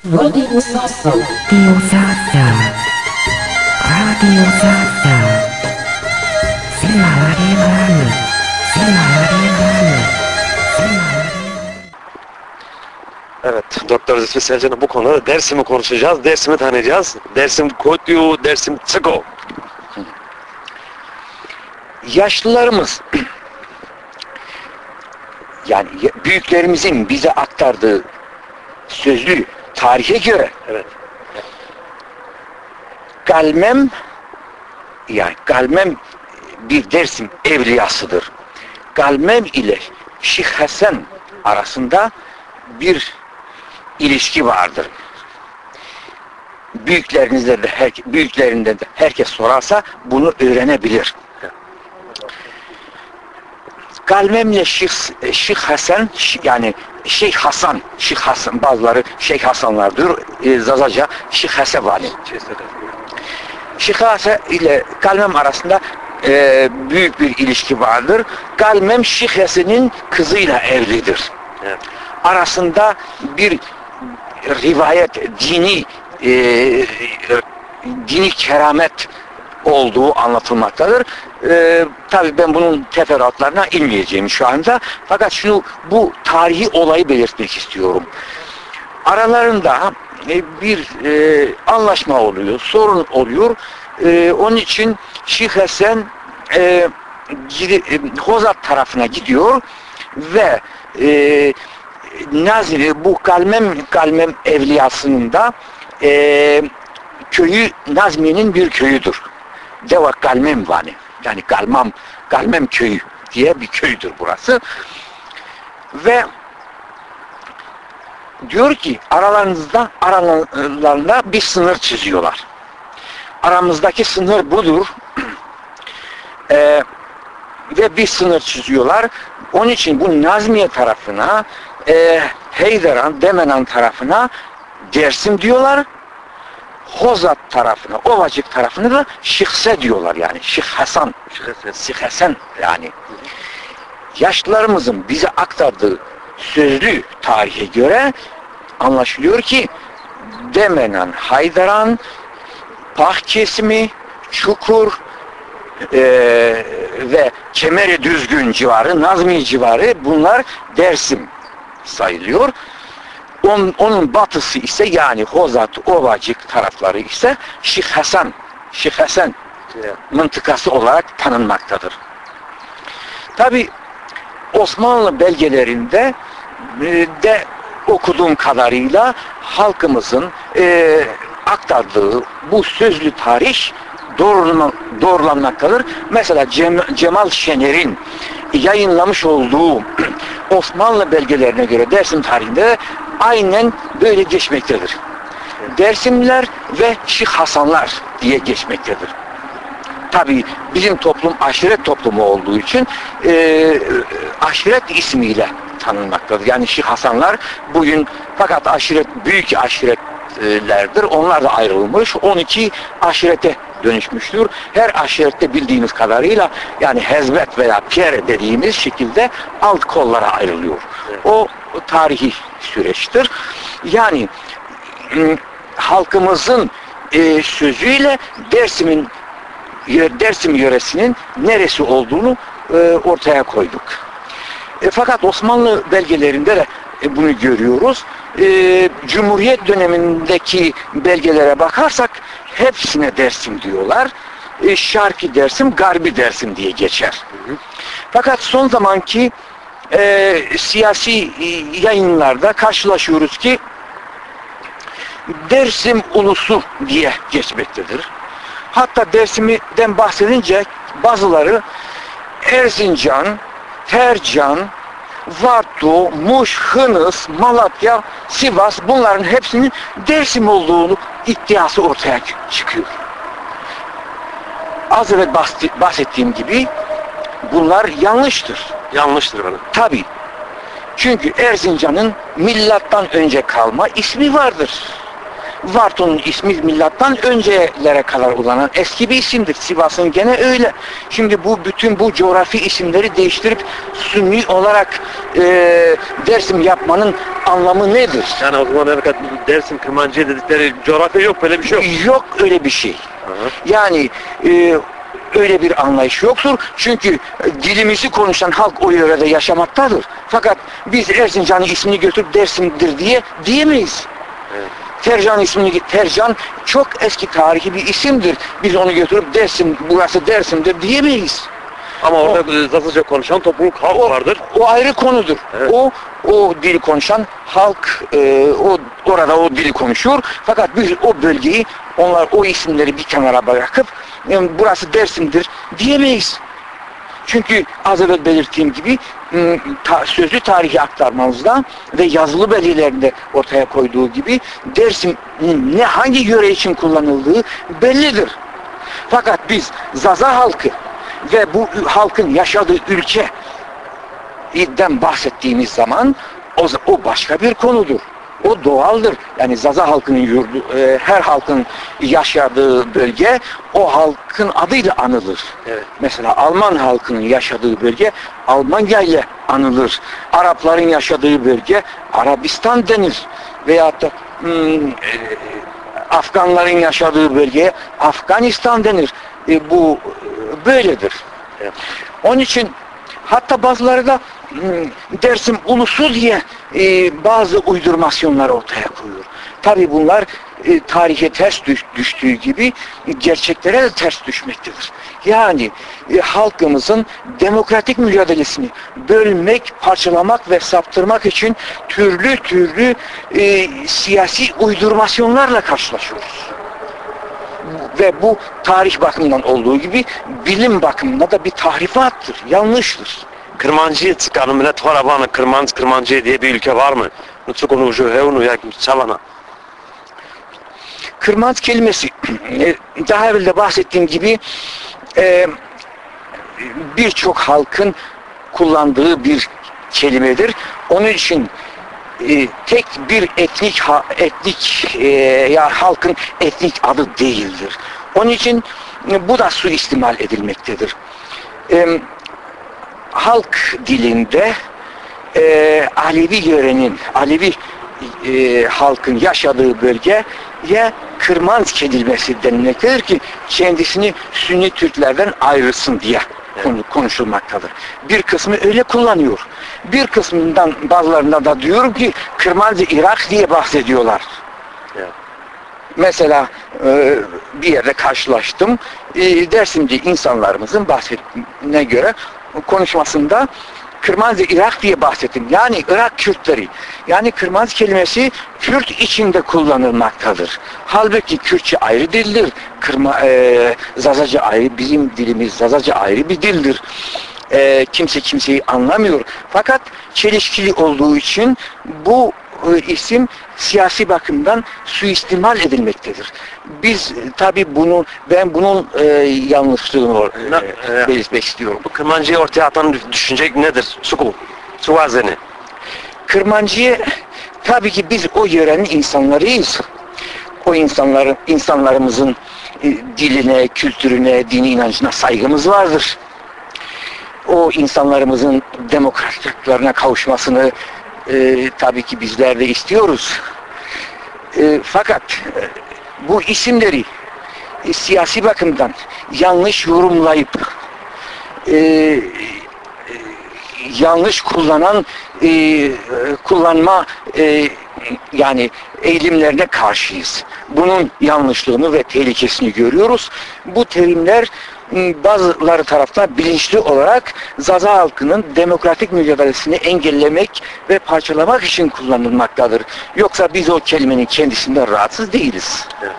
Radio Sasa. Radio Sasa. Radio Sasa. Silaladilani. Silaladilani. Evet, Doktor Zülfü Selcan'ın bu konuda Dersim'i konuşacağız, Dersim'i tanıyacağız. Dersim Kodyu, Dersim Tsigo. Yaşlılarımız, yani büyüklerimizin bize aktardığı sözlü tarihe göre, Evet. Galmem, yani Galmem bir Dersim evliyasıdır. Galmem ile Şeyh Hasan arasında bir ilişki vardır. Büyüklerinden de herkes sorarsa bunu öğrenebilir. Galmemle Şeyh Hasan, yani Şeyh Hasan, bazıları Şeyh Hasanlardır, Zazaca Şeyh Hasan vali. Şeyh Hasan ile Galmem arasında büyük bir ilişki vardır. Galmem Şeyh Hasan'ın kızıyla evlidir. Evet. Arasında bir rivayet, dini keramet olduğu anlatılmaktadır. Tabii ben bunun teferruatlarına inmeyeceğim şu anda. Fakat bu tarihi olayı belirtmek istiyorum. Aralarında bir anlaşma oluyor, sorun oluyor. Onun için Şeyh Hasan Hozat tarafına gidiyor ve bu Galmem evliyasının da köyü Nazmiye'nin bir köyüdür. Deva Galmem vani. Yani Galmem köyü diye bir köydür burası. Ve diyor ki aralarında bir sınır çiziyorlar. Aramızdaki sınır budur. Ve bir sınır çiziyorlar. Onun için bu Nazmiye tarafına Heyderan, Demenan tarafına Dersim diyorlar. Hozat tarafına, Ovacık tarafına da Şihse diyorlar yani. Şeyh Hasan yani. Yaşlılarımızın bize aktardığı sözlü tarihe göre anlaşılıyor ki Demenan, Haydaran, Pah kesimi, Çukur ve Kemeri Düzgün civarı, Nazmiye civarı bunlar Dersim sayılıyor. Onun batısı ise yani Hozat, Ovacık tarafları ise Şeyh Hasan mıntıkası olarak tanınmaktadır. Tabi Osmanlı belgelerinde de okuduğum kadarıyla halkımızın aktardığı bu sözlü tarih doğrulanmaktadır. Mesela Cemal Şener'in yayınlamış olduğu Osmanlı belgelerine göre Dersim tarihinde aynen böyle geçmektedir. Dersimliler ve Şeyh Hasanlar diye geçmektedir. Tabii bizim toplum aşiret toplumu olduğu için aşiret ismiyle tanınmaktadır. Yani Şeyh Hasanlar bugün fakat büyük aşiretlerdir. Onlar da ayrılmış. 12 aşirete dönüşmüştür. Her aşirette bildiğimiz kadarıyla yani hezbet veya piyer dediğimiz şekilde alt kollara ayrılıyor. O tarihi süreçtir. Yani halkımızın sözüyle Dersim yöresinin neresi olduğunu ortaya koyduk. Fakat Osmanlı belgelerinde de bunu görüyoruz. Cumhuriyet dönemindeki belgelere bakarsak hepsine Dersim diyorlar. Şarkı Dersim, Garbi Dersim diye geçer. Fakat son zamanki siyasi yayınlarda karşılaşıyoruz ki Dersim Ulusu diye geçmektedir. Hatta Dersim'den bahsedince bazıları Erzincan, Tercan, Vartu, Muş, Hınıs, Malatya, Sivas bunların hepsinin Dersim olduğunu iddiası ortaya çıkıyor. Az evvel bahsettiğim gibi bunlar yanlıştır. Yanlıştır bana. Tabii. Çünkü Erzincan'ın milattan önce kalma ismi vardır. Varton'un ismi milattan öncelere kadar uzanan eski bir isimdir. Sivas'ın gene öyle. Şimdi bütün bu coğrafi isimleri değiştirip Sünni olarak Dersim yapmanın anlamı nedir? Yani o zaman Dersim Kırmancı'ya dedikleri coğrafya yok, böyle bir şey yok. Yok öyle bir şey. Yani öyle bir anlayış yoktur. Çünkü dilimizi konuşan halk o yörede yaşamaktadır. Fakat biz Erzincan'ın ismini götürüp Dersim'dir diyemeyiz. Evet. Tercan çok eski tarihi bir isimdir. Biz onu götürüp Dersim, burası Dersim'dir diyemeyiz. Ama orada Zazaca konuşan topluluk, halk vardır. O ayrı konudur. Evet. O dili konuşan halk orada o dili konuşuyor. Fakat biz o bölgeyi, o isimleri bir kenara bırakıp burası Dersim'dir diyemeyiz. Çünkü az evvel belirttiğim gibi sözlü tarihi aktarmamızda ve yazılı belgelerinde ortaya koyduğu gibi Dersim'in hangi yöre için kullanıldığı bellidir. Fakat biz Zaza halkı ve bu halkın yaşadığı ülkeden bahsettiğimiz zaman o başka bir konudur. O doğaldır. Yani Zaza halkının her halkın yaşadığı bölge o halkın adıyla anılır. Evet. Mesela Alman halkının yaşadığı bölge Almanya ile anılır. Arapların yaşadığı bölge Arabistan denir. Veyahut da Afganların yaşadığı bölgeye Afganistan denir. Bu böyledir. Evet. Onun için hatta bazıları da Dersim ulusu diye bazı uydurmasyonlar ortaya koyuyor. Tabi bunlar tarihe ters düştüğü gibi gerçeklere de ters düşmektedir. Yani halkımızın demokratik mücadelesini bölmek, parçalamak ve saptırmak için türlü siyasi uydurmasyonlarla karşılaşıyoruz. Ve bu tarih bakımından olduğu gibi bilim bakımında da bir tahrifattır, yanlıştır. Kırmancı'ya çıkan millet Horaban'a Kırmancı diye bir ülke var mı? Nutsukunu Juheunu ya Çavana. Kırmanç kelimesi daha evvel de bahsettiğim gibi birçok halkın kullandığı bir kelimedir. Onun için tek bir halkın etnik adı değildir. Onun için bu da suistimal edilmektedir. Halk dilinde Alevi halkın yaşadığı bölgeye Kırmanç kelimesi denilmektedir ki kendisini Sünni Türklerden ayrılsın diye konuşulmaktadır. Bir kısmı öyle kullanıyor. Bir kısmından bazılarından da diyorum ki Kırmancı Irak diye bahsediyorlar. Evet. Mesela bir yerde karşılaştım. Dersimci insanlarımızın bahsettiğine göre konuşmasında Kırmancı Irak diye bahsettim. Yani Irak Kürtleri. Yani Kırmancı kelimesi Kürt içinde kullanılmaktadır. Halbuki Kürtçe ayrı dildir. Zazaca ayrı, bizim dilimiz Zazaca ayrı bir dildir. Kimse kimseyi anlamıyor. Fakat çelişkili olduğu için bu isim siyasi bakımdan suistimal edilmektedir. Biz tabi ben bunun yanlışlığını belirtmek istiyorum. Bu Kırmancı'yı ortaya atan düşünce nedir? Suvazeni. Kırmancı'yı tabii ki biz o yörenin insanlarıyız. O insanlarımızın diline, kültürüne, dini inancına saygımız vardır. O insanlarımızın demokratik haklarına kavuşmasını tabii ki bizler de istiyoruz. Fakat bu isimleri siyasi bakımdan yanlış yorumlayıp yanlış kullanma yani eğilimlerine karşıyız. Bunun yanlışlığını ve tehlikesini görüyoruz. Bu terimler bazıları tarafından bilinçli olarak Zaza halkının demokratik mücadelesini engellemek ve parçalamak için kullanılmaktadır. Yoksa biz o kelimenin kendisinden rahatsız değiliz. Evet.